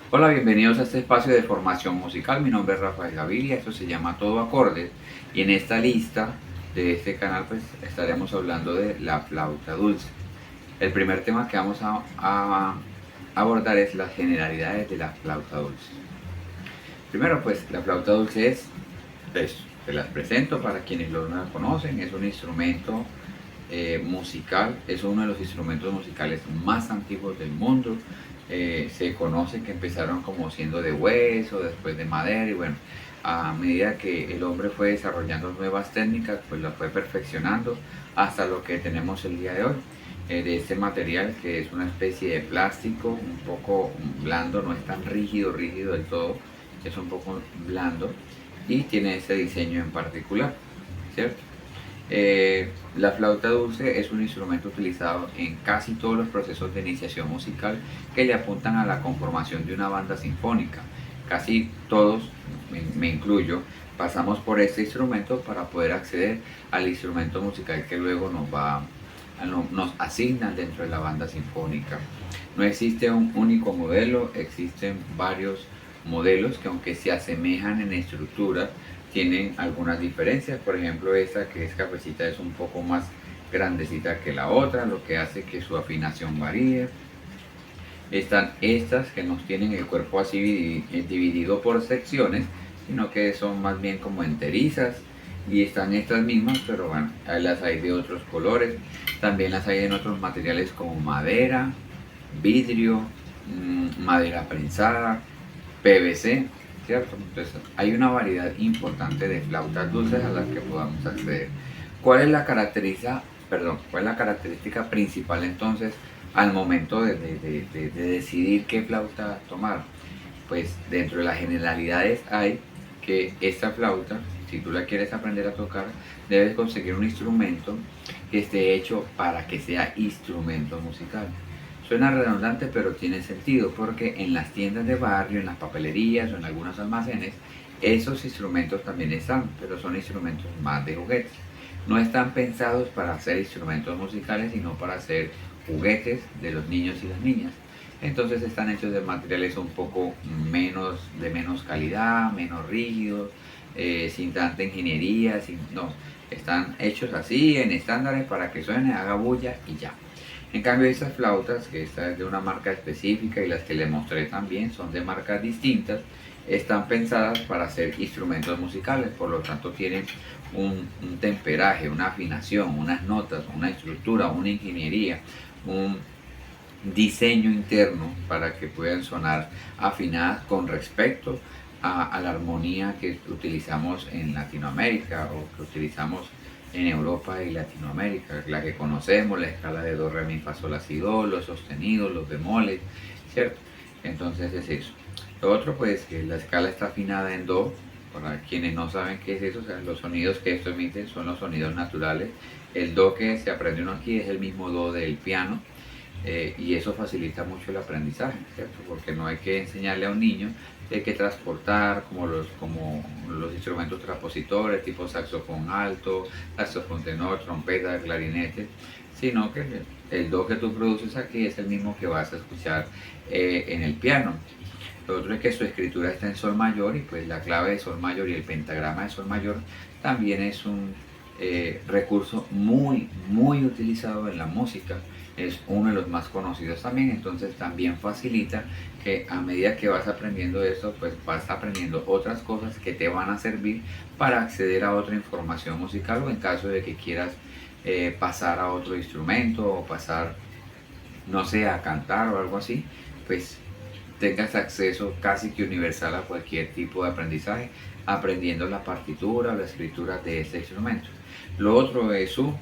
Hola, bienvenidos a este espacio de formación musical. Mi nombre es Rafael Gaviria, esto se llama Todo Acordes y en esta lista de este canal pues estaremos hablando de la flauta dulce. El primer tema que vamos a abordar es las generalidades de la flauta dulce. Primero pues la flauta dulce es eso, se las presento para quienes no la conocen, es un instrumento musical, es uno de los instrumentos musicales más antiguos del mundo. Se conoce que empezaron como siendo de hueso, después de madera y bueno, a medida que el hombre fue desarrollando nuevas técnicas, pues la fue perfeccionando hasta lo que tenemos el día de hoy. De este material que es una especie de plástico un poco blando, no es tan rígido del todo, es un poco blando y tiene ese diseño en particular, ¿cierto? La flauta dulce es un instrumento utilizado en casi todos los procesos de iniciación musical que le apuntan a la conformación de una banda sinfónica. Casi todos, me incluyo, pasamos por este instrumento para poder acceder al instrumento musical que luego nos asignan dentro de la banda sinfónica. No existe un único modelo, existen varios modelos que aunque se asemejan en estructura, tienen algunas diferencias. Por ejemplo, esta que es cafecita es un poco más grandecita que la otra, lo que hace que su afinación varíe. Están estas que nos tienen el cuerpo así dividido por secciones, sino que son más bien como enterizas. Y están estas mismas, pero bueno, las hay de otros colores. También las hay en otros materiales como madera, vidrio, madera prensada, PVC, ¿cierto? Entonces hay una variedad importante de flautas dulces a las que podamos acceder. ¿Cuál es la cuál es la característica principal entonces al momento de decidir qué flauta tomar? Pues dentro de las generalidades hay que esta flauta, si tú la quieres aprender a tocar, debes conseguir un instrumento que esté hecho para que sea instrumento musical. Suena redundante, pero tiene sentido porque en las tiendas de barrio, en las papelerías o en algunos almacenes, esos instrumentos también están, pero son instrumentos más de juguetes. No están pensados para hacer instrumentos musicales, sino para hacer juguetes de los niños y las niñas. Entonces están hechos de materiales un poco de menos calidad, menos rígidos, sin tanta ingeniería, no, están hechos así en estándares para que suene, haga bulla y ya. En cambio, estas flautas, que esta es de una marca específica y las que le mostré también son de marcas distintas, están pensadas para hacer instrumentos musicales, por lo tanto tienen un temperaje, una afinación, unas notas, una estructura, una ingeniería, un diseño interno para que puedan sonar afinadas con respecto a la armonía que utilizamos en Latinoamérica o que utilizamos en Europa y Latinoamérica, la que conocemos, la escala de do, re, mi, fa, sol, la, si, do, los sostenidos, los bemoles, ¿cierto? Entonces es eso. Lo otro pues que la escala está afinada en do, para quienes no saben qué es eso, o sea, los sonidos que esto emite son los sonidos naturales. El do que se aprende uno aquí es el mismo do del piano, y eso facilita mucho el aprendizaje, ¿cierto? Porque no hay que enseñarle a un niño que hay que transportar como los instrumentos transpositores, tipo saxofón alto, saxofón tenor, trompeta, clarinete, sino que el do que tú produces aquí es el mismo que vas a escuchar en el piano. Lo otro es que su escritura está en sol mayor y pues la clave de sol mayor y el pentagrama de sol mayor también es un recurso muy utilizado en la música. Es uno de los más conocidos también, entonces también facilita que a medida que vas aprendiendo esto, pues vas aprendiendo otras cosas que te van a servir para acceder a otra información musical o en caso de que quieras pasar a otro instrumento o pasar, no sé, a cantar o algo así, pues tengas acceso casi que universal a cualquier tipo de aprendizaje, aprendiendo la partitura o la escritura de este instrumento. Lo otro es su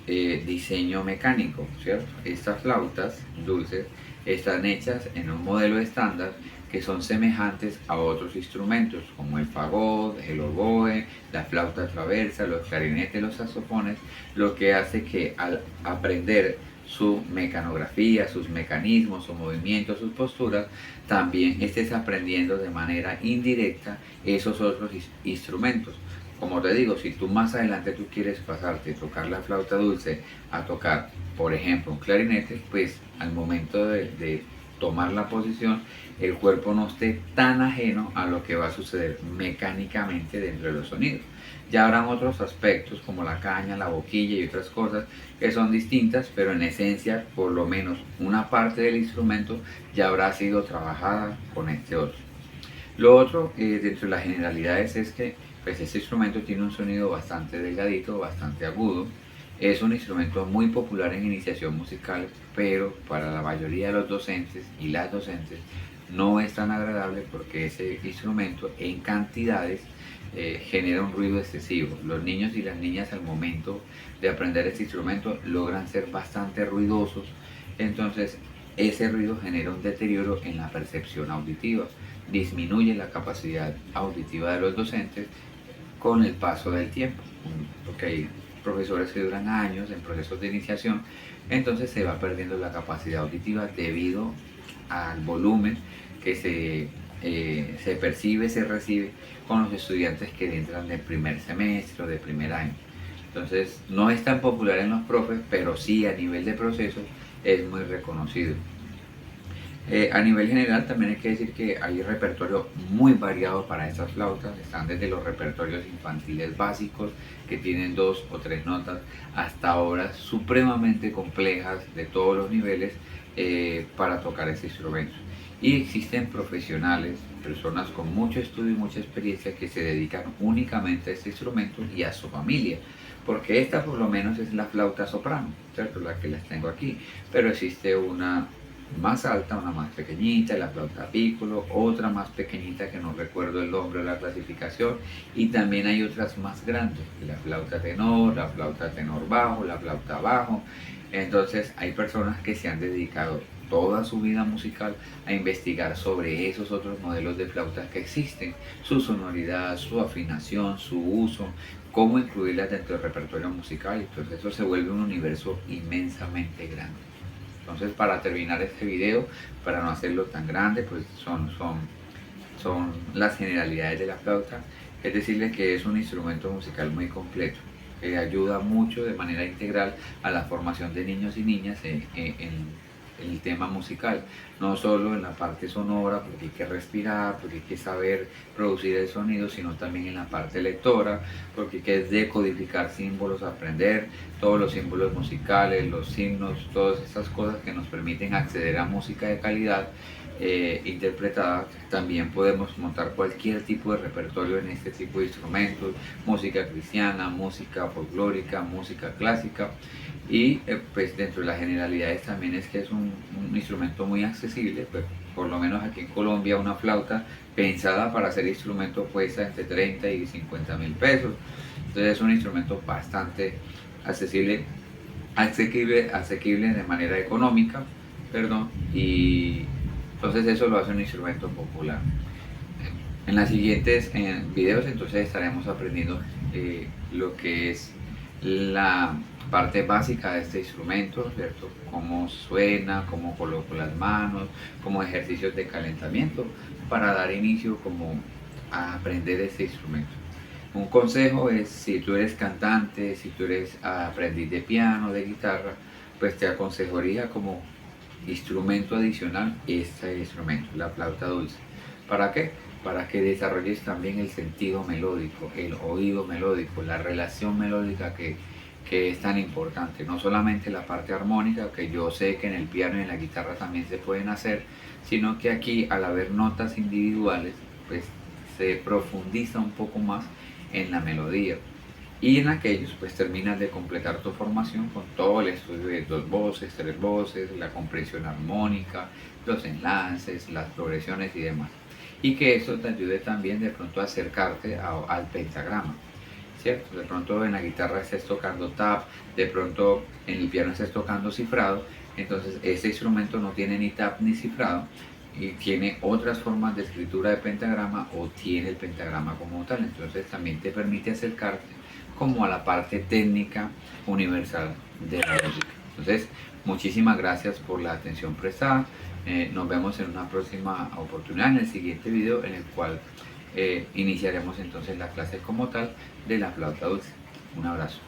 diseño mecánico, ¿cierto? Estas flautas dulces están hechas en un modelo estándar que son semejantes a otros instrumentos como el fagot, el oboe, la flauta traversa, los clarinetes, los saxofones, lo que hace que al aprender su mecanografía, sus mecanismos, sus movimientos, sus posturas, también estés aprendiendo de manera indirecta esos otros instrumentos. Como te digo, si tú más adelante tú quieres pasarte a tocar la flauta dulce a tocar, por ejemplo, un clarinete, pues al momento tomar la posición, el cuerpo no esté tan ajeno a lo que va a suceder mecánicamente dentro de los sonidos. Ya habrán otros aspectos como la caña, la boquilla y otras cosas que son distintas, pero en esencia por lo menos una parte del instrumento ya habrá sido trabajada con este otro. Lo otro, dentro de las generalidades, es que pues, este instrumento tiene un sonido bastante delgadito, bastante agudo. Es un instrumento muy popular en iniciación musical, pero para la mayoría de los docentes y las docentes no es tan agradable porque ese instrumento en cantidades genera un ruido excesivo. Los niños y las niñas al momento de aprender este instrumento logran ser bastante ruidosos, entonces ese ruido genera un deterioro en la percepción auditiva, disminuye la capacidad auditiva de los docentes con el paso del tiempo, porque hay profesores que duran años en procesos de iniciación, entonces se va perdiendo la capacidad auditiva debido al volumen que se percibe, se recibe con los estudiantes que entran del primer semestre o del primer año. Entonces no es tan popular en los profes, pero sí a nivel de proceso es muy reconocido. A nivel general también hay que decir que hay repertorio muy variado para estas flautas, están desde los repertorios infantiles básicos que tienen 2 o 3 notas hasta obras supremamente complejas de todos los niveles para tocar este instrumento. Y existen profesionales, personas con mucho estudio y mucha experiencia que se dedican únicamente a este instrumento y a su familia, porque esta por lo menos es la flauta soprano, ¿cierto? La que les tengo aquí, pero existe una más alta, una más pequeñita, la flauta piccolo, otra más pequeñita que no recuerdo el nombre o la clasificación, y también hay otras más grandes, la flauta tenor bajo, la flauta bajo. Entonces hay personas que se han dedicado toda su vida musical a investigar sobre esos otros modelos de flautas que existen, su sonoridad, su afinación, su uso, cómo incluirlas dentro del repertorio musical. Entonces eso se vuelve un universo inmensamente grande. Entonces, para terminar este video, para no hacerlo tan grande, pues son las generalidades de la flauta. Es decirles que es un instrumento musical muy completo, que ayuda mucho de manera integral a la formación de niños y niñas en el tema musical, no solo en la parte sonora, porque hay que respirar, porque hay que saber producir el sonido, sino también en la parte lectora, porque hay que decodificar símbolos, aprender todos los símbolos musicales, los signos, todas estas cosas que nos permiten acceder a música de calidad interpretada. También podemos montar cualquier tipo de repertorio en este tipo de instrumentos, música cristiana, música folclórica, música clásica, y pues dentro de las generalidades también es que es un instrumento muy accesible. Pues, por lo menos aquí en Colombia una flauta pensada para ser instrumento cuesta entre 30 y 50 mil pesos, entonces es un instrumento bastante asequible de manera económica, perdón, y entonces eso lo hace un instrumento popular. En los siguientes videos entonces estaremos aprendiendo lo que es la parte básica de este instrumento, ¿cierto? Cómo suena, cómo coloco las manos, como ejercicios de calentamiento para dar inicio como a aprender este instrumento. Un consejo es, si tú eres cantante, si tú eres aprendiz de piano, de guitarra, pues te aconsejaría como instrumento adicional este instrumento, la flauta dulce. ¿Para qué? Para que desarrolles también el sentido melódico, el oído melódico, la relación melódica que es tan importante. No solamente la parte armónica, que yo sé que en el piano y en la guitarra también se pueden hacer, sino que aquí, al haber notas individuales, pues se profundiza un poco más en la melodía. Y en aquellos pues terminas de completar tu formación con todo el estudio de 2 voces, 3 voces, la comprensión armónica, los enlaces, las progresiones y demás. Y que esto te ayude también de pronto a acercarte al pentagrama, ¿cierto? De pronto en la guitarra estés tocando tap, de pronto en el piano estés tocando cifrado, entonces este instrumento no tiene ni tap ni cifrado, y tiene otras formas de escritura de pentagrama o tiene el pentagrama como tal, entonces también te permite acercarte como a la parte técnica universal de la música. Entonces, muchísimas gracias por la atención prestada. Nos vemos en una próxima oportunidad, en el siguiente video, en el cual iniciaremos entonces la clase como tal de la flauta dulce. Un abrazo.